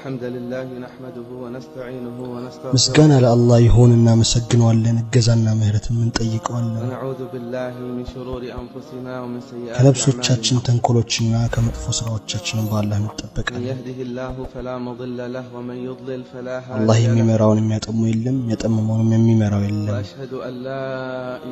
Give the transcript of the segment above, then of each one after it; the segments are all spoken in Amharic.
الحمد لله نحمده ونستعينه ونستغفره مسكنا لله يهوننا مسجنوالن እገዛና ምህረትን እንጠይቀዋለን ونعوذ بالله من شرور انفسنا ومن سيئات ከነፍሶቻችን ተንኮሎችና ከመጥፎ ስራዎቻችን በአላህ እንጠበቃለን يهده الله فلا مضل له ومن يضلل فلا هادي له الله የሚመራውን የሚያጠሙ የለም ያጠመመውን የሚመራው የለም واشهد ان لا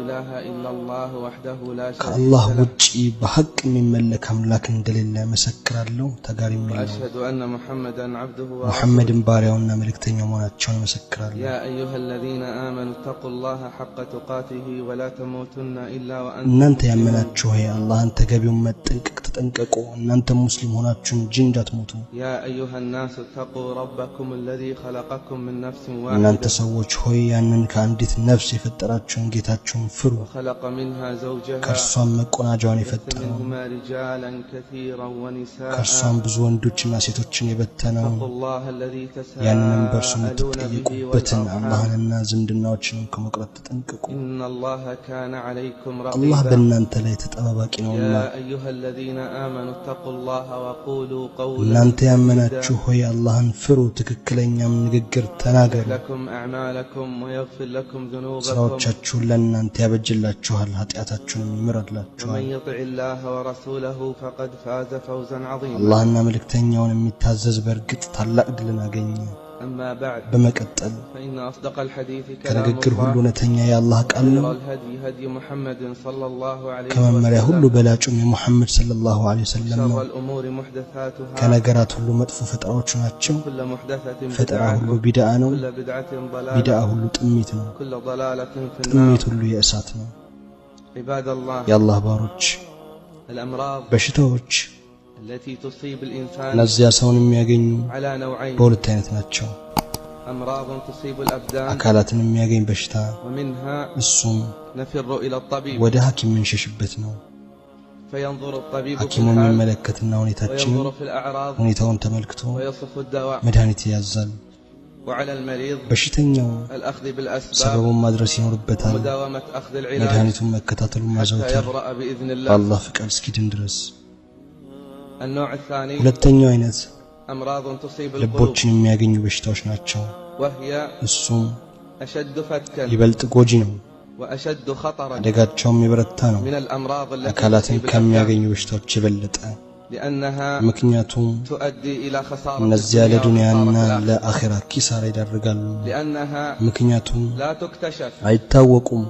اله الا الله وحده لا شريك له ከአላህ ውጪ በሐቅ የሚመለክ አምላክ እንደሌለ መሰክራለሁ ተጋሪም ነው واشهد ان محمدا عبده ورسوله محمدን ባሪያውና መልእክተኛው መሆናቸውን መሰክራለሁ يا ايها الذين امنوا اتقوا الله حق تقاته ولا تموتن الا وانتم እናንተ ያመናችሁ ሆይ አላህን ተገቢውን መጠንቀቅ ተጠንቀቁ እናንተ ሙስሊም ሆናችሁ እንጂ እንዳትሞቱ يا ايها الناس اتقوا ربكم الذي خلقكم من نفس እናንተ واحده ሰዎች ሆይ ያንን ከአንዲት ነፍስ የፈጠራችሁን ጌታችሁን ፍሩ خلق منها زوجها ከርሷም መቆናጃውን የፈጠረው منهما رجالا كثيرا ونساء ከርሷም ብዙ ወንዶችና ሴቶችን የበተነው اتقوا الله الذي ያንን በርሱ تساءلون به የምትጠየቁበትን አላህንና ዝምድናዎችን ከመቅረት ተጠንቀቁ إن الله كان عليكم አላህ رقيبا በእናንተ ላይ ተጠባባቂ ነውና يا أيها الذين آمنوا اتقوا الله وقولوا قولا እናንተ ያመናችሁ ሆይ አላህን ፍሩ ትክክለኛም ንግግር ተናገሩ لكم أعمالكم ويغفر لكم ذنوبكم ስራዎቻችሁን ለእናንተ ያበጅላችኋል ኃጢአታችሁን ይምራላችኋል ومن يطع الله ورسوله فقد فاز فوزا عظيما አላህና መልእክተኛውን የሚታዘዝ በርግጥ ታላቅ ድልን አገኘ أما بعد በመቀጠል فإن أصدق الحديث كلام ከንግግር ሁሉ الله እውነተኛ የአላህ ቃል ነው الهدي هدي محمد صلى الله عليه ከመመሪያ ሁሉ وسلم በላጩም የሙሐመድ ሰለላሁ ዐለይሂ ወሰለም ነው شر الأمور محدثاتها ከነገራት ሁሉ መጥፎ ፈጠራዎች ናቸው كل محدثة ፈጠራ بدعة ሁሉ ቢድዓ ነው كل بدعة ቢድዓ ضلالة ሁሉ ጥሚት ነው كل ضلالة في النار ጥሚት ሁሉ የእሳት ነው عباد الله የአላህ ባሮች الأمراض በሽታዎች التي تصيب الإنسان እነዚያ ሰውን የሚያገኙ على نوعين በሁለት አይነት ናቸው أمراض تصيب الأبدان አካላትን የሚያገኝ በሽታ ومنها እሱም نفر إلى الطبيب ወደ ሐኪም የምንሸሽበት ነው فينظر الطبيب في ሐኪሙን الحال የሚመለከትና ሁኔታችንን وينظر في الأعراض ሁኔታውን ተመልክቶ ويصف الدواء መድኃኒት ያዛል وعلى المريض በሽተኛው الأخذ بالأسباب ሰበቡን ማድረስ ይኖርበታል ومداومة أخذ العلاج መድኃኒቱን መከታተሉን حتى ማዘውተር يبرأ بإذن الله በአላህ ፍቃድ እስኪድን ድረስ النوع الثاني ሁለተኛው አይነት أمراض تصيب القلوب ልቦችን የሚያገኙ በሽታዎች ናቸው وهي እሱም أشد فتكا ይበልጥ ጎጂ ነው وأشد خطرا አደጋቸውም የበረታ ነው من الأمراض التي አካላትን تصيب الأبدان ከሚያገኙ በሽታዎች የበለጠ لأنها ምክንያቱም تؤدي إلى خسارة እነዚያ الدنيا ለዱንያና وخسارة الآخرة. ለአኺራ ኪሳራ ይዳርጋሉ لأنها ምክንያቱም لا تكتشف አይታወቁም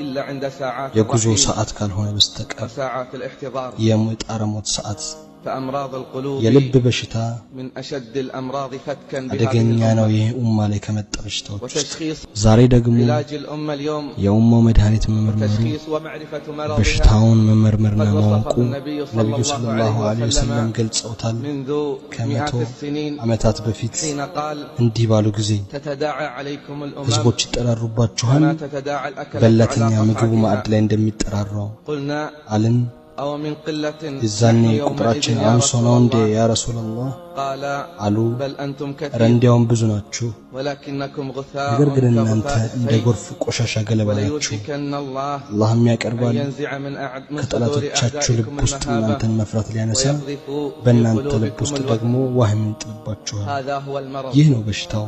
إلا عند ساعات የጉዞ الرحيل ሰዓት ካልሆነ በስተቀር وساعات الاحتضار የሙጣረ ሞት ሰዓት فأمراض القلوب የልብ በሽታ من أشد الأمراض فتكا بهذه አደገኛ ነው الأمة ይህ ኡማ ላይ ከመጣ በሽታዎች ውስጥ وتشخيص ዛሬ ደግሞ علاج الأمة اليوم የኡማው መድኃኒት መመርመሩ تشخيص ومعرفة مرضها በሽታውን መመርመርና قد ማወቁ وصفه النبي ነብዩ صلى الله ሰለላሁ عليه ዐለይሂ ወሰለም وسلم ገልጸውታል منذ ከመቶ مئات السنين ዓመታት በፊት حين قال እንዲህ ባሉ ጊዜ تتداعى عليكم الأمم ህዝቦች ይጠራሩባችኋል كما تتداعى الأكلة በለተኛ على ምግቡ ማዕድ قطعتها ላይ እንደሚጠራራው قلنا አልን أو من قلة የዛኔ نحن ቁጥራችን يومئذ يا አንሶ رسول ነው እንዴ الله ያ ረሱላህ قال አሉ بل أنتم ኧረ كثير እንዲያውም ብዙ ናችሁ ولكنكم غثاء ነገር ግን እናንተ كغثاء እንደ السيل ጎርፍ ቆሻሻ ገለባ ናችሁ وليوشكن الله አላህም أن ያቀርባል ينزع من صدور ከጠላቶቻችሁ ልብ أعدائكم ውስጥ المهابة እናንተን መፍራት ሊያነሳ ويقذف في በእናንተ ልብ قلوبكم ውስጥ الوهن ደግሞ ዋህም ይጥልባችኋል هذا هو المرض ይህ ነው በሽታው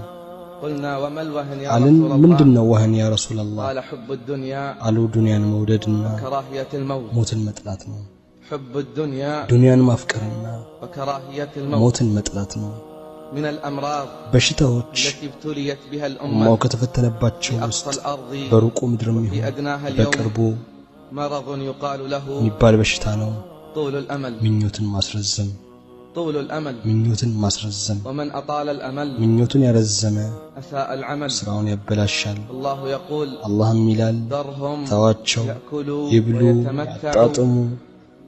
قلنا وما الوهن يا አልን رسول الله ምንድነው ዋህን ያ ረሱላህ قال حب الدنيا አሉ ዱንያን መውደድና وكراهية الموت ሞትን መጥላት ነው حب الدنيا ዱንያን ማፍቀርና وكراهية الموت ሞትን መጥላት ነው من الأمراض በሽታዎች التي ابتليت بها ኡማው الأمة ከተፈተነባቸው في ውስጥ أقصى الأرض በሩቁ ምድርም وفي ይሁን أدناها اليوم በቅርቡ مرض يقال له የሚባል በሽታ ነው طول الأمل ምኞትን ማስረዘም طول الأمل ምኞትን ማስረዘም ومن أطال الأمل ምኞትን ያረዘመ أساء العمل ስራውን ያበላሻል الله يقول አላህም ይላል ذرهم ተዋቸው يأكلوا ይብሉ ويتمتعوا ያጣጥሙ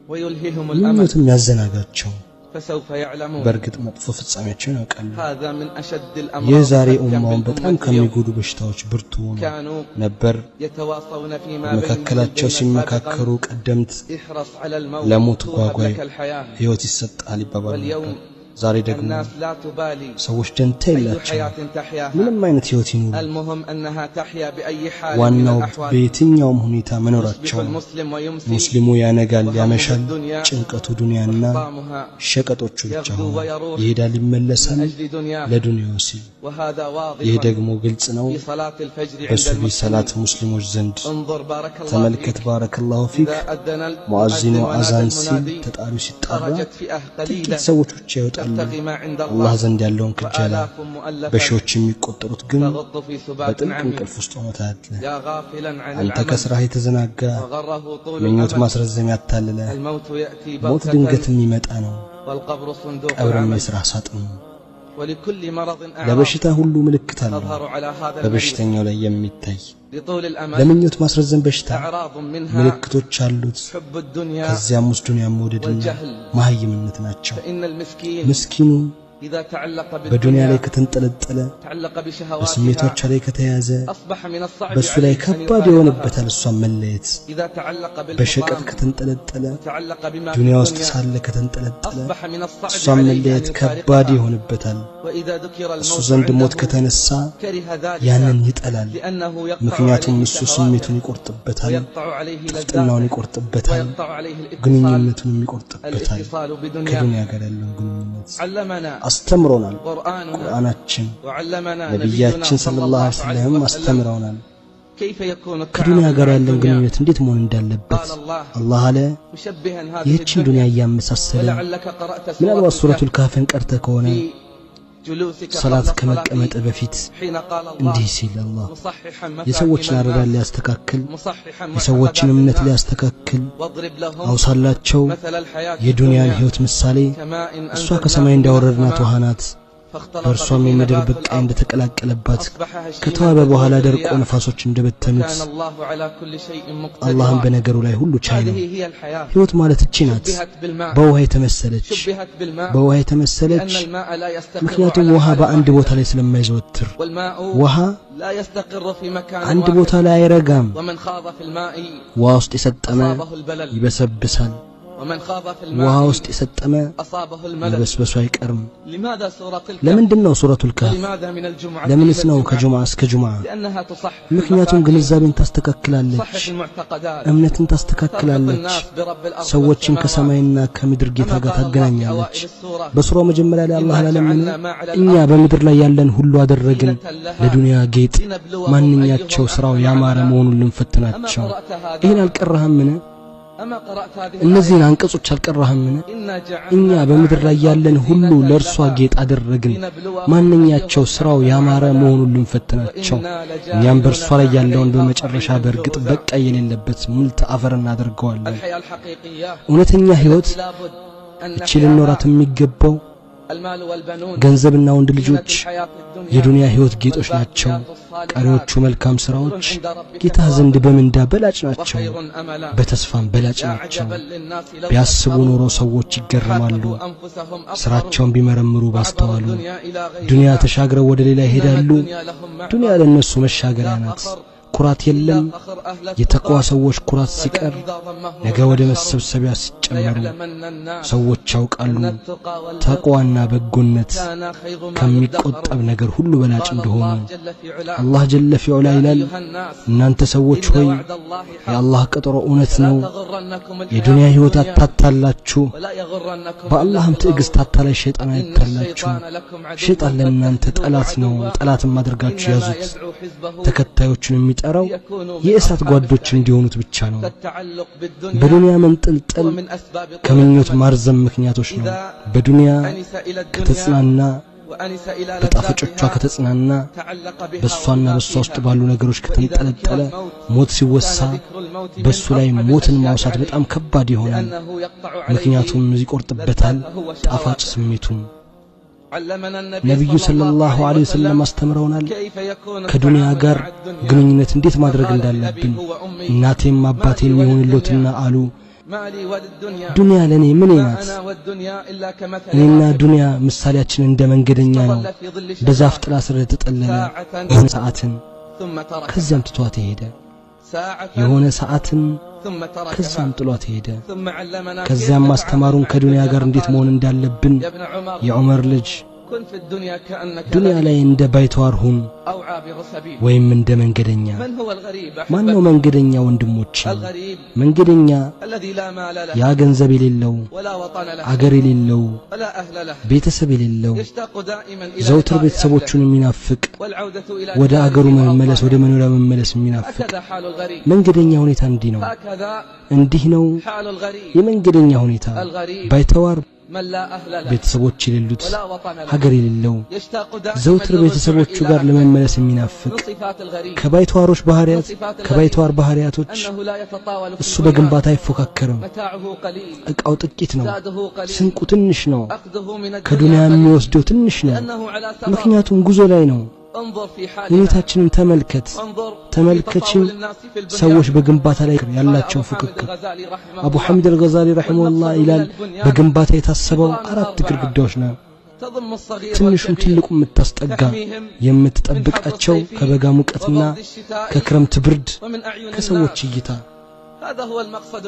ويلههم الأمل ምኞትም ያዘናጋቸው فسوف يعلمون በርግጥ መጥፎ ፍጻሜያቸውን ያውቃሉ هذا من أشد ይህ الأمراض ዛሬ فتكا ኡማውን በጣም بالأمة اليوم ከሚጎዱ በሽታዎች ብርቱ كانوا ነበር يتواصون فيما መካከላቸው بينهم ሲመካከሩ ቀደምት احرص على الموت ለሞት توهب ጓጓይ لك الحياة ህይወት ይሰጣል ይባባሉ واليوم ዛሬ ደግሞ ሰዎች ደንታ የላቸው ምንም አይነት ህይወት ይኑሩ ዋናው በየትኛውም ሁኔታ መኖራቸው ሙስሊሙ ያነጋል ያመሻል ጭንቀቱ ዱንያና ሸቀጦቹ ብቻ ነው ይሄዳል ይመለሳል ለዱንያው ሲል ይሄ ደግሞ ግልጽ ነው በሱቢ ሰላት ሙስሊሞች ዘንድ ተመልከት ባረከላሁ ፊክ ሙአዚኑ አዛን ሲል ተጣሪው ሲጣራ ጥቂት ሰዎች ብቻ ይወጣሉ አላህ ዘንድ ያለውን ክጀላ በሺዎች የሚቆጠሩት ግን በጥልቅ እንቅልፍ ውስጥ ሆነው ታያለህ አንተ ከስራህ የተዘናጋ ምኞት ማስረዘም ያታለለ ሞት ድንገት የሚመጣ ነው ቀብርም የሥራ ሳጥን ነው ለበሽታ ሁሉ ምልክት አለ በበሽተኛው ላይ የሚታይ ለምኞት ማስረዘም በሽታ ምልክቶች አሉት ከዚያም ውስጥ ዱንያ መውደድና ማህይምነት ናቸው ምስኪኑ በዱንያ ላይ ከተንጠለጠለ በስሜቶች ላይ ከተያዘ በሱ ላይ ከባድ የሆነበታል እሷን መለየት በሸቀጥ ከተንጠለጠለ ዱንያ ውስጥ ሳለ ከተንጠለጠለ እሷን መለየት ከባድ የሆነበታል እሱ ዘንድ ሞት ከተነሳ ያንን ይጠላል ምክንያቱም እሱ ስሜቱን ይቆርጥበታል ጥፍጥናውን ይቆርጥበታል ግንኙነቱን ይቆርጥበታል ከዱንያ ጋር ያለውን ግንኙነት አስተምሮናል ቁርአናችን ነብያችን ሰለላሁ ዐለይሂ ወሰለም አስተምሮናል ከዱንያ ጋር ያለን ግንኙነት እንዴት መሆን እንዳለበት አላህ አለ ይህችን ዱንያ ያመሳሰለ ምናልባት ሱረቱል ካፍን ቀርተ ከሆነ ሰላት ከመቀመጥ በፊት እንዲህ ሲል አላህ የሰዎችን አረዳድ ሊያስተካክል የሰዎችን እምነት ሊያስተካክል አውሳላቸው የዱንያን ህይወት ምሳሌ እሷ ከሰማይ እንዳወረድናት ውሃ ናት በእርሷም የምድር በቃይ እንደተቀላቀለባት ከተዋበ በኋላ ደርቆ ነፋሶች እንደበተኑት አላህም በነገሩ ላይ ሁሉ ቻይ ነው ህይወት ማለት እቺ ናት በውሃ የተመሰለች ምክንያቱም ውሃ በአንድ ቦታ ላይ ስለማይዘወትር ውሃ አንድ ቦታ ላይ አይረጋም ውሃ ውስጥ የሰጠመ ይበሰብሳል ውሃ ውስጥ የሰጠመ መበስበሱ አይቀርም ለምንድነው ሱረቱል ካፍ ለምንስ ነው ከጁምዓ እስከ ጁምዓ ምክንያቱም ግንዛቤን ታስተካክላለች እምነትን ታስተካክላለች ሰዎችን ከሰማይና ከምድር ጌታ ጋር ታገናኛለች በሱራው መጀመሪያ ላይ አላህ ለምን እኛ በምድር ላይ ያለን ሁሉ አደረግን ለዱንያ ጌጥ ማንኛቸው ስራው ያማረ መሆኑን ልንፈትናቸው ይሄን አልቀረህምን እነዚህን አንቀጾች አልቀራህምን እኛ በምድር ላይ ያለን ሁሉ ለእርሷ ጌጥ አደረግን ማንኛቸው ስራው ያማረ መሆኑን ልንፈትናቸው እኛም በእርሷ ላይ ያለውን በመጨረሻ በእርግጥ በቃ የሌለበት ሙልት አፈር እናደርገዋለን እውነተኛ ህይወት እቺ ልንኖራት የሚገባው ገንዘብና ወንድ ልጆች የዱንያ ህይወት ጌጦች ናቸው ቀሪዎቹ መልካም ስራዎች ጌታ ዘንድ በምንዳ በላጭ ናቸው በተስፋም በላጭ ናቸው ቢያስቡ ኖሮ ሰዎች ይገረማሉ ስራቸውን ቢመረምሩ ባስተዋሉ ዱንያ ተሻግረው ወደ ሌላ ይሄዳሉ ዱንያ ለነሱ መሻገሪያ ናት ኩራት የለም የተቋዋ ሰዎች ኩራት ሲቀር ነገ ወደ መሰብሰቢያ ሲጨመሩ ሰዎች ያውቃሉ ተቋዋና በጎነት ከሚቆጠብ ነገር ሁሉ በላጭ እንደሆነ አላህ ጀለ ፊዑላ ይላል እናንተ ሰዎች ሆይ የአላህ ቀጠሮ እውነት ነው የዱንያ ህይወት አታታላችሁ በአላህም ትዕግስት አታላይ ሸይጣን አይታላችሁ ሸይጣን ለእናንተ ጠላት ነው ጠላትም አድርጋችሁ ያዙት ተከታዮቹን የሚጠራው የእሳት ጓዶች እንዲሆኑት ብቻ ነው በዱንያ መንጠልጠል ከምኞት ማርዘም ምክንያቶች ነው በዱንያ ከተጽናና በጣፈጮቿ ከተጽናና በሷና በሷ ውስጥ ባሉ ነገሮች ከተንጠለጠለ ሞት ሲወሳ በሱ ላይ ሞትን ማውሳት በጣም ከባድ ይሆናል ምክንያቱም ይቆርጥበታል ጣፋጭ ስሜቱን ነብዩ ሰለላሁ ዐለይሂ ወሰለም አስተምረውናል ከዱንያ ጋር ግንኙነት እንዴት ማድረግ እንዳለብን እናቴም አባቴም ይሁንልዎትና አሉ ዱንያ ለኔ ምን ናት እኔና ዱንያ ምሳሌያችን እንደ መንገደኛ ነው በዛፍ ጥላ ስር ተጠለለ ሰዓትን ከዚያም ትቷት ሄደ የሆነ ሰዓትን ከዛም ጥሏት ሄደ። ከዛም ማስተማሩን ከዱንያ ጋር እንዴት መሆን እንዳለብን የዑመር ልጅ ዱንያ ላይ እንደ ባይተዋር ሁን ወይም እንደ መንገደኛ። ማን ነው መንገደኛ ወንድሞች? መንገደኛ ያ ገንዘብ የሌለው አገር የሌለው ቤተሰብ የሌለው ዘውትር ቤተሰቦቹን የሚናፍቅ ወደ አገሩ መመለስ ወደ መኖሪያ መመለስ የሚናፍቅ መንገደኛ ሁኔታ እንዲህ ነው የመንገደኛ ሁኔታ። ባይተዋር ቤተሰቦች የሌሉት ሀገር የሌለው ዘውትር ቤተሰቦቹ ጋር ለመመለስ የሚናፍቅ ከባይተዋር ባህሪያቶች እሱ በግንባታ አይፎካከርም። እቃው ጥቂት ነው፣ ስንቁ ትንሽ ነው፣ ከዱንያ የሚወስደው ትንሽ ነው። ምክንያቱም ጉዞ ላይ ነው። ሁኔታችንን ተመልከችም ሰዎች በግንባታ ላይ ያላቸው ፍክክር። አቡ ሐሚድ አልገዛሊ ረሂመሁላህ ይላል በግንባታ የታሰበው 4 ግድግዳዎች ነው። ትንሹም ትልቁ የምታስጠጋ የምትጠብቃቸው ከበጋ ሙቀትና ከክረምት ብርድ ከሰዎች እይታ።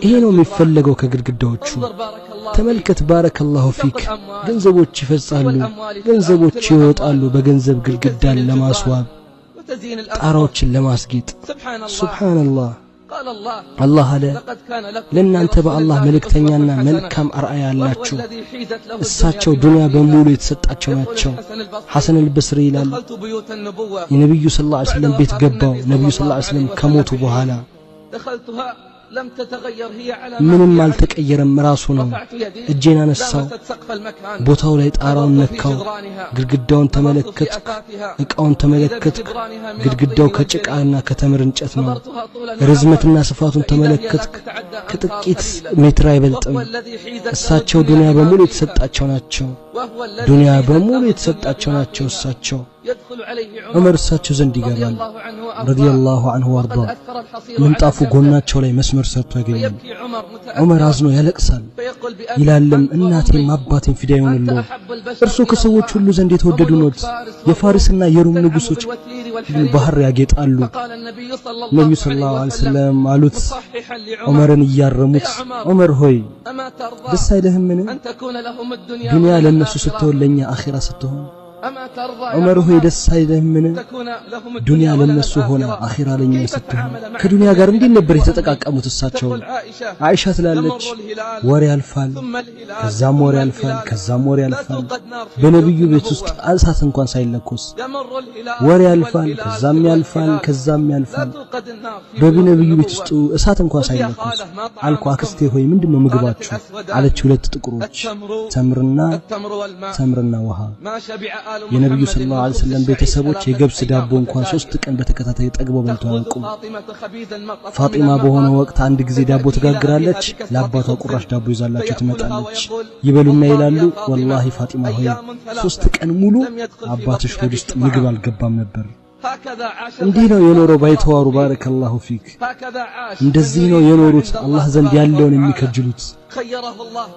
ይሄ ነው የሚፈለገው ከግድግዳዎቹ። ተመልከት ባረከላሁ ፊክ። ገንዘቦች ይፈጻሉ፣ ገንዘቦች ይወጣሉ በገንዘብ ግድግዳን ለማስዋብ ጣራዎችን ለማስጌጥ። ሱብሃንአላህ አላህ አለ ለእናንተ በአላህ መልእክተኛና መልካም አርአያ አላችሁ። እሳቸው ዱንያ በሙሉ የተሰጣቸው ናቸው። ሐሰን አልበስሪ ይላል የነብዩ ሰለላሁ ዐለይሂ ወሰለም ቤት ገባው። ነብዩ ሰለላሁ ዐለይሂ ወሰለም ከሞቱ በኋላ ምንም አልተቀየረም፣ ራሱ ነው። እጄን አነሳው፣ ቦታው ላይ ጣራውን ነካው፣ ግድግዳውን ተመለከትኩ፣ እቃውን ተመለከትኩ። ግድግዳው ከጭቃና ከተምር እንጨት ነው። ርዝመትና ስፋቱን ተመለከትኩ፣ ከጥቂት ሜትር አይበልጥም። እሳቸው ዱንያ በሙሉ የተሰጣቸው ናቸው። ዱንያ በሙሉ የተሰጣቸው ናቸው። እሳቸው ዑመር እሳቸው ዘንድ ይገባል ረዲየላሁ ዐንሁ ወርዳ። ምንጣፉ ጎናቸው ላይ መስመር ሰርቶ ያገኛል። ዑመር አዝኖ ያለቅሳል። ይላልም እናቴም አባቴም ፊዳ ይሆንልዎ፣ እርሱ ከሰዎች ሁሉ ዘንድ የተወደዱ ኖት። የፋሪስና የሩም ንጉሶች ባህር ያጌጣሉ። ነብዩ ሰለላሁ ዐለይሂ ወሰለም አሉት ዑመርን እያረሙት፣ ዑመር ሆይ ደስ አይልህምን ዱንያ ለነሱ ስትሆን ለኛ አኺራ ስትሆን? ዑመር ሆይ ደስ አይልህምን ዱንያ ለነሱ ሆነ አኺራ ለኛ ስትሆን? ከዱንያ ጋር እንዴት ነበር የተጠቃቀሙት እሳቸው? አይሻ ትላለች ወሬ ያልፋል፣ ከዛም ወሬ ያልፋል፣ ከዛም ወሬ ያልፋል። በነብዩ ቤት ውስጥ እሳት እንኳን ሳይለኮስ ወሬ ያልፋል፣ ከዛም ያልፋል፣ ከዛም ያልፋል። በነብዩ ቤት ውስጥ እሳት እንኳን ሳይለኮስ አልኩ አክስቴ ሆይ ምንድነው ምግባችሁ አለች። 2 ጥቁሮች ተምርና ውሃ። የነብዩ ሰለላሁ ዐለይሂ ወሰለም ቤተሰቦች የገብስ ዳቦ እንኳን 3 ቀን በተከታታይ ጠግበው በልተው አያውቁም። ፋጢማ በሆነ ወቅት አንድ ጊዜ ዳቦ ትጋግራለች፣ ለአባቷ ቁራሽ ዳቦ ይዛላችሁ ትመጣለች። ይበሉና ይላሉ ወላሂ ፋጢማ ሆይ 3 ቀን ሙሉ አባትሽ ሆድ ውስጥ ምግብ አልገባም ነበር። እንዲህ ነው የኖረው ባይተዋሩ ባረከላሁ ፊክ። እንደዚህ ነው የኖሩት አላህ ዘንድ ያለውን የሚከጅሉት።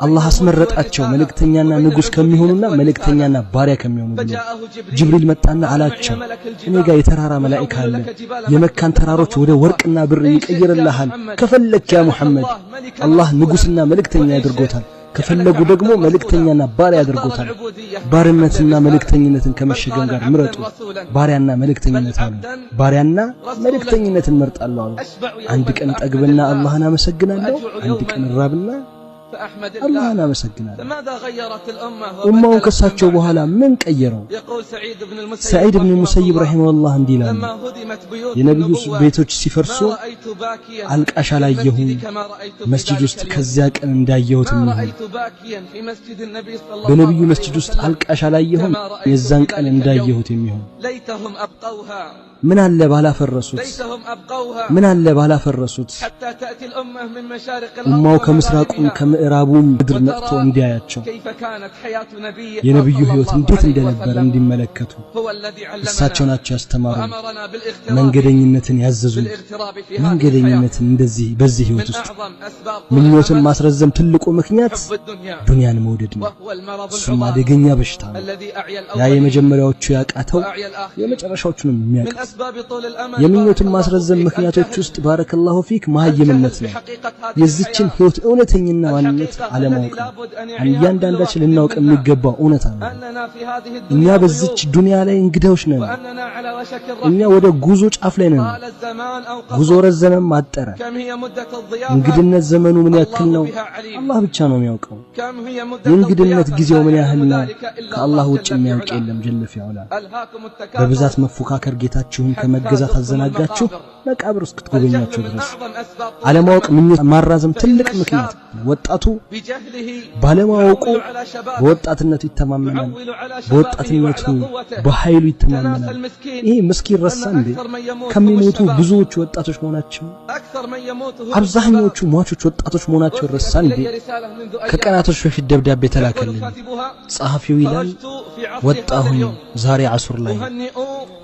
አላህ አስመረጣቸው መልእክተኛና ንጉስ ከሚሆኑና መልእክተኛና ባሪያ ከሚሆኑ ብሎ። ጅብሪል መጣና አላቸው እኔ ጋር የተራራ መላእክት አለ፣ የመካን ተራሮች ወደ ወርቅና ብር ይቀይርልሃል። ከፈለክ ያ ሙሐመድ አላህ ንጉስና መልእክተኛ ያድርጎታል፣ ከፈለጉ ደግሞ መልእክተኛና ባሪያ ያድርጎታል። ባርነትና መልእክተኝነትን ከመሸገም ጋር ምረጡ። ባሪያና መልእክተኝነት አሉ። ባሪያና መልእክተኝነትን መርጣለሁ አሉ። አንድ ቀን ጠግብና አላህን አመሰግናለሁ፣ አንድ ቀን ራብና አላህን አመሰግናለሁ። ኡማውን ከሳቸው በኋላ ምን ቀየረው? ሰዒድ ኢብኑ ሙሰይብ ረሂመሁላህ እንዲህ ይላል የነብዩ ቤቶች ሲፈርሱ አልቃሽ አላየሁም መስጂድ ውስጥ ከዚያ ቀን እንዳየሁት ነው። በነብዩ መስጂድ ውስጥ አልቃሽ አላየሁም የዛን ቀን እንዳየሁት የሚሆን። ምን አለ ባላፈረሱት ኡማው ከምስራቁም ከምዕራቡም ምድር መጥቶ እንዲያያቸው የነብዩ ህይወት እንዴት እንደነበር እንዲመለከቱ እሳቸው ናቸው ያስተማሩን መንገደኝነትን ያዘዙን መንገደኝነትን እንደዚህ በዚህ ህይወት ውስጥ ምኞትን ማስረዘም ትልቁ ምክንያት ዱንያን መውደድ ነው እሱም አደገኛ በሽታ ነው ያ የመጀመሪያዎቹ ያቃተው የመጨረሻዎቹንም የሚያቀስ የምኞትን ማስረዘም ምክንያቶች ውስጥ ባረከላሁ ፊክ ማህየምነት ነው የዚችን ህይወት እውነተኛና ዋንነት አለማወቅ እያንዳንዳችን ልናውቅ የሚገባው እውነታ ነው እኛ በዚች ዱንያ ላይ እንግዳዎች ነን እኛ ወደ ጉዞ ጫፍ ላይ ነን ጉዞ ረዘመም አጠረ እንግድነት ዘመኑ ምን ያክል ነው አላህ ብቻ ነው የሚያውቀው የእንግድነት ጊዜው ምን ያህል ነው ከአላህ ውጭ የሚያውቅ የለም ጀለ ፊዑላ በብዛት መፎካከር ጌታችሁን ከመገዛት አዘናጋችሁ መቃብር እስክትጎበኛችሁ ድረስ አለማወቅ ምኞት ማራዘም ትልቅ ምክንያት ወጣቱ ባለማወቁ በወጣትነቱ ይተማመናል በወጣትነቱ በኃይሉ ይተማመናል ይሄ ምስኪን ረሳ እንዴ ከሚሞቱ ብዙዎች ወጣቶች መሆናቸው አብዛኞቹ ሟቾች ወጣቶች መሆናቸው ረሳ እንዴ ከቀናቶች በፊት ደብዳቤ ተላከልኝ ጸሐፊው ይላል ወጣሁኝ ዛሬ አሱር ላይ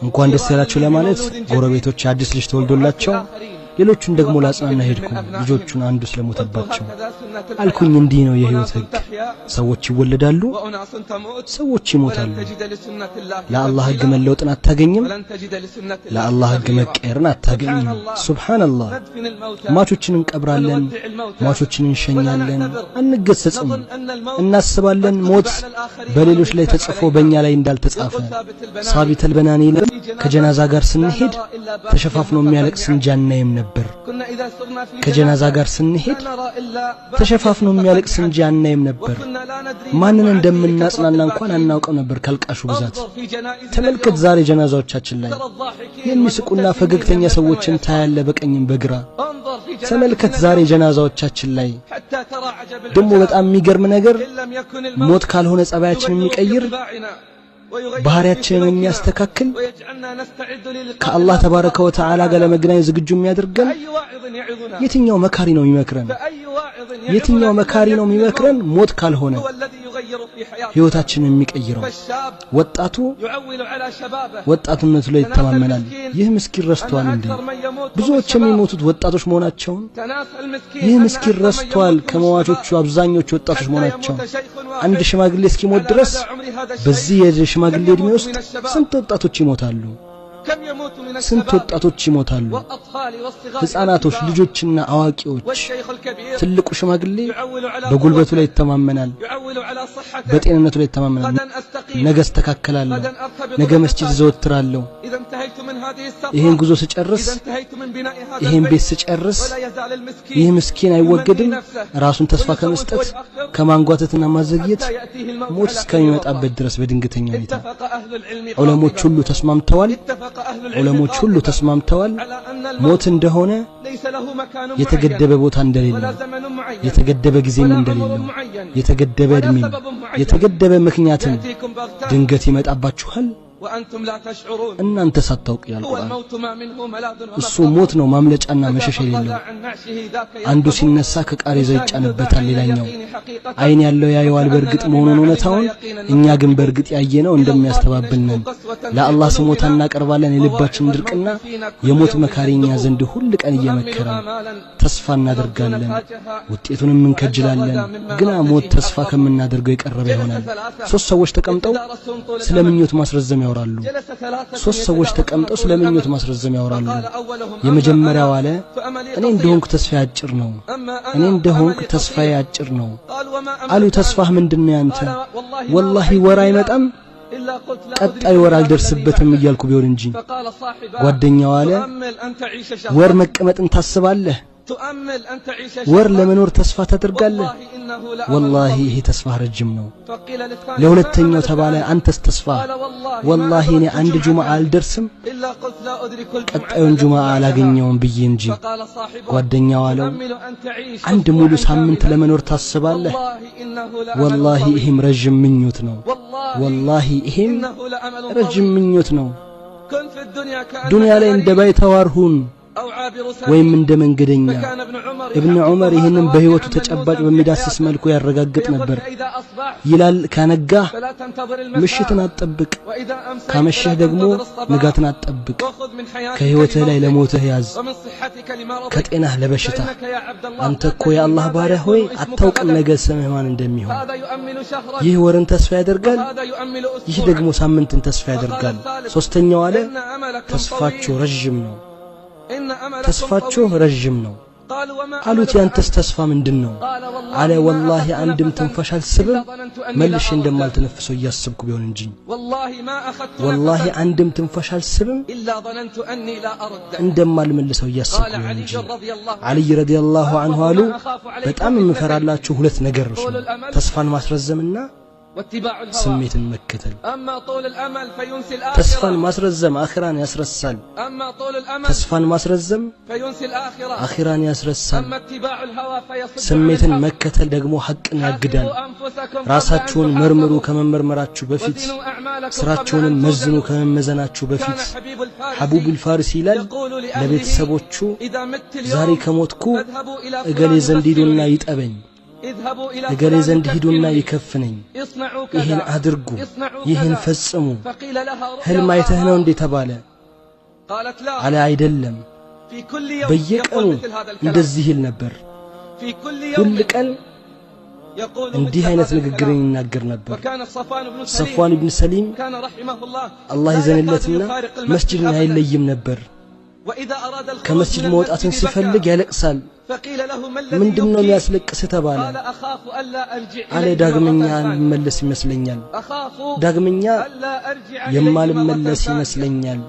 እንኳን ደስ ያላችሁ ለማለት ጎረቤቶች አዲስ ልጅ ተወልዶላቸው ሌሎቹን ደግሞ ላጽናና ሄድኩ ልጆቹን አንዱ ስለሞተባቸው አልኩኝ እንዲህ ነው የህይወት ህግ ሰዎች ይወለዳሉ ሰዎች ይሞታሉ ለአላህ ህግ መለወጥን አታገኝም ለአላህ ህግ መቀየርን አታገኝም ሱብሃንአላህ ማቾችን እንቀብራለን ማቾችን እንሸኛለን አንገሰጽም እናስባለን ሞት በሌሎች ላይ ተጽፎ በእኛ ላይ እንዳልተጻፈ ሳቢተል በናኒ ከጀናዛ ጋር ስንሄድ ተሸፋፍኖ የሚያለቅስ እንጂ አናይም ነበር ከጀናዛ ጋር ስንሄድ ተሸፋፍኖ የሚያለቅስ እንጂ አናይም ነበር ማንን እንደምናጽናና እንኳን አናውቀው ነበር ካልቃሹ ብዛት ተመልከት ዛሬ ጀናዛዎቻችን ላይ የሚስቁና ፈገግተኛ ሰዎችን ታያለ በቀኝም በግራ ተመልከት ዛሬ ጀናዛዎቻችን ላይ ደሞ በጣም የሚገርም ነገር ሞት ካልሆነ ጸባያችንን የሚቀይር ባህሪያችንን የሚያስተካክል ከአላህ ተባረከ ወተዓላ ጋር ለመገናኘት ዝግጁ የሚያደርገን የትኛው መካሪ ነው የሚመክረን የትኛው መካሪ ነው የሚመክረን ሞት ካልሆነ ህይወታችንን የሚቀይረው ወጣቱ ወጣትነቱ ላይ ይተማመናል ይህ ምስኪን ረስቷል እንዴ ብዙዎች የሚሞቱት ወጣቶች መሆናቸው ይህ ምስኪን ረስቷል ከመዋቾቹ አብዛኞቹ ወጣቶች መሆናቸው አንድ ሽማግሌ እስኪሞት ድረስ በዚህ የሽማግሌ እድሜ ውስጥ ስንት ወጣቶች ይሞታሉ ስንት ወጣቶች ይሞታሉ ህፃናቶች ልጆችና አዋቂዎች ትልቁ ሽማግሌ በጉልበቱ ላይ ይተማመናል በጤንነቱ ላይ ይተማመናል ነገ አስተካክላለሁ ነገ መስጂድ ዘወትራለሁ ይሄን ጉዞ ስጨርስ ይሄን ቤት ስጨርስ ይህ ምስኪን አይወገድም ራሱን ተስፋ ከመስጠት ከማንጓተትና ማዘግየት ሞት እስከሚመጣበት ድረስ በድንገተኛ ሁኔታ ዑለሞች ሁሉ ተስማምተዋል ሞት እንደሆነ የተገደበ ቦታ እንደሌለ የተገደበ ጊዜም እንደሌለ የተገደበ እድሜ የተገደበ ምክንያትም ድንገት ይመጣባችኋል እናንተ ሳታውቁ ያልቁራን እሱ ሞት ነው ማምለጫና መሸሽ የሌለው አንዱ ሲነሳ ከቃሬዛው ይጫንበታል ሌላኛው አይን ያለው ያየዋል በርግጥ መሆኑን እውነታውን እኛ ግን በርግጥ ያየነው እንደሚያስተባብልነን ለአላህ ስሞታ እናቀርባለን የልባችን ድርቅና የሞት መካሪኛ ዘንድ ሁሉ ቀን እየመከረ ተስፋ እናደርጋለን ውጤቱንም እንከጅላለን ግና ሞት ተስፋ ከምናደርገው የቀረበ ይሆናል ሶስት ሰዎች ተቀምጠው ስለምኞት ማስረዘም ያወራሉ ሶስት ሰዎች ተቀምጠው ስለምኞት ማስረዘም ያወራሉ የመጀመሪያው አለ እኔ እንደሆንኩ ተስፋዬ አጭር ነው እኔ እንደሆንኩ ተስፋዬ አጭር ነው አሉ ተስፋህ ምንድነው ያንተ ወላሂ ወር አይመጣም ቀጣይ ወር አልደርስበትም እያልኩ ቢሆን እንጂ ጓደኛው አለ ወር መቀመጥን ታስባለህ ወር ለመኖር ተስፋ ታደርጋለህ والله ይሄ ተስፋ ረጅም ነው ለሁለተኛው ተባለ አንተስ ተስፋ والله እኔ አንድ ጁማዓ አልደርስም ቀጣዩን ጁማዓ አላገኘውም ብዬ እንጂ ጓደኛው አለው አንድ ሙሉ ሳምንት ለመኖር ታስባለህ والله ይሄም ረጅም ምኞት ነው والله ይሄም ረጅም ምኞት ነው ዱንያ ላይ እንደ ባይተዋር ሁን ወይም እንደ መንገደኛ ኢብኑ ዑመር ይህንን በህይወቱ ተጨባጭ በሚዳስስ መልኩ ያረጋግጥ ነበር ይላል ከነጋህ ምሽትን አትጠብቅ ካመሸህ ደግሞ ንጋትን አትጠብቅ ከህይወትህ ላይ ለሞትህ ያዝ ከጤናህ ለበሽታ አንተ እኮ የአላህ ባሪያ ሆይ አታውቅም ነገ ስምህ ማን እንደሚሆን ይህ ወርን ተስፋ ያደርጋል ይህ ደግሞ ሳምንትን ተስፋ ያደርጋል ሶስተኛው አለ ተስፋችሁ ረጅም ነው ተስፋችሁ ረጅም ነው አሉት ያንተስ ተስፋ ምንድነው አለ ወላሂ አንድም ትንፋሽ አልስብም መልሼ እንደማልተነፍሰው እያሰብኩ ቢሆን እንጂ ወላሂ አንድም ትንፋሽ አልስብም እንደማልመልሰው እያሰብኩ ቢሆን እንጂ አልይ ረዲየላሁ ዐንሁ አሉ በጣም የምፈራላችሁ ሁለት ነገሮች ነው ተስፋን ማስረዘምና ስሜትን መከተል ተስፋን ማስረዘም አኺራን ያስረሳል ተስፋን ማስረዘም አኺራን ያስረሳል ስሜትን መከተል ደግሞ ሐቅን ያግዳል ራሳችሁን መርምሩ ከመመርመራችሁ በፊት ስራችሁን መዝኑ ከመመዘናችሁ በፊት ሐቡቡል ፋሪሲ ይላል ለቤተሰቦቹ ዛሬ ከሞትኩ እገሌ ዘንድ ሂዱና ይጠበኝ እገሌ ዘንድ ሂዱና ይከፍነኝ ይህን አድርጉ ይህን ፈጽሙ ህልም አይተህ ነው እንዴ ተባለ አለ አይደለም በየቀኑ እንደዚህ ይል ነበር ሁሉ ቀን እንዲህ አይነት ንግግርን ይናገር ነበር ሰፍዋን ኢብኑ ሰሊም አላህ ይዘንለትና መስጂድን አይለይም ነበር ከመስጂድ መውጣትን ሲፈልግ ያለቅሳል ምንድነው የሚያስለቅስ ተባለ አለ ዳግመኛ መለስ ይመስለኛል ዳግመኛ የማልመለስ ይመስለኛል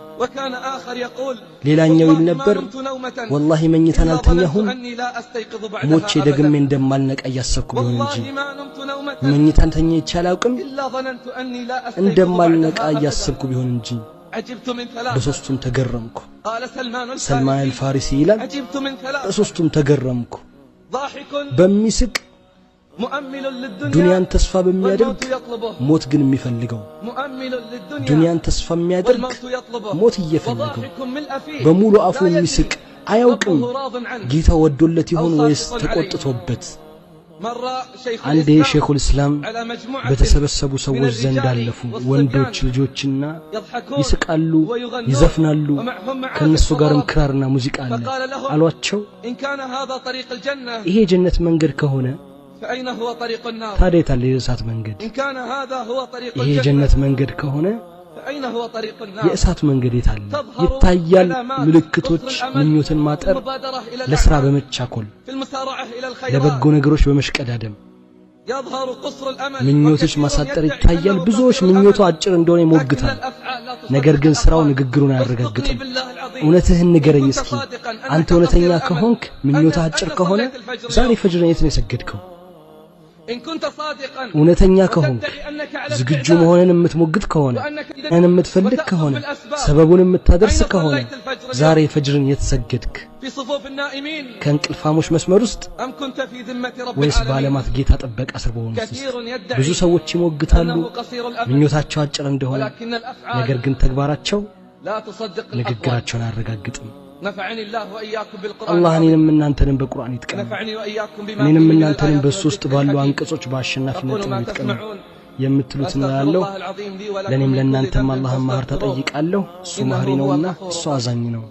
ሌላኛው ይል ነበር ወላሂ መኝታን አልተኛሁም ሞቼ ደግሜ እንደማልነቃ ያሰብኩ ቢሆን እንጂ መኝታን ተኝቼ አላውቅም እንደማልነቃ ያሰብኩ ቢሆን እንጂ በሶስቱም ተገረምኩ ሰልማን አልፋሪሲ ይላል በሶስቱም ተገረምኩ በሚስቅ ዱንያን ተስፋ በሚያደርግ ሞት ግን የሚፈልገው ዱንያን ተስፋ የሚያደርግ ሞት እየፈለገው በሙሉ አፉ የሚስቅ አያውቅም ጌታ ወዶለት ይሆን ወይስ ተቆጥቶበት አንዴ ሼኹል እስላም በተሰበሰቡ ሰዎች ዘንድ አለፉ ወንዶች ልጆችና ይስቃሉ ይዘፍናሉ ከነሱ ጋርም ክራርና ሙዚቃ አለ አሏቸው ይሄ ጀነት መንገድ ከሆነ ታዲያ ታለ የእሳት መንገድ ይሄ ጀነት መንገድ ከሆነ የእሳት መንገድ የታለ ይታያል ምልክቶች ምኞትን ማጠር ለስራ በመቻኮል ለበጎ ነገሮች በመሽቀዳደም ምኞቶች ማሳጠር ይታያል ብዙዎች ምኞቱ አጭር እንደሆነ ይሞግታል ነገር ግን ስራው ንግግሩን አያረጋግጥም እውነትህን ንገረኝ እስኪ አንተ እውነተኛ ከሆንክ ምኞቱ አጭር ከሆነ ዛሬ ፈጅር የት ነው የሰገድከው እውነተኛ ከሆንክ ዝግጁ መሆንን የምትሞግት ከሆነ እኔን የምትፈልግ ከሆነ ሰበቡን የምታደርስ ከሆነ ዛሬ ፈጅርን የተሰገድክ ከእንቅልፋሞች መስመር ውስጥ ወይስ ባለማት ጌታ ጥበቃ ስር በሆኑት ብዙ ሰዎች ይሞግታሉ ምኞታቸው አጭር እንደሆነ ነገር ግን ተግባራቸው ንግግራቸውን አያረጋግጥም نفعني الله وإياكم بالقرآن الله እኔንም እናንተንም በቁርአን ይጥቀም نفعني وإياكم بما እኔንም እናንተንም በሶስት ባሉ አንቀጾች በአሸናፊነት ይጥቀም የምትሉት ነው ያለው ለኔም ለእናንተም አላህን ማህር ተጠይቃለሁ እሱ ማህሪ ነውና እሱ አዛኝ ነው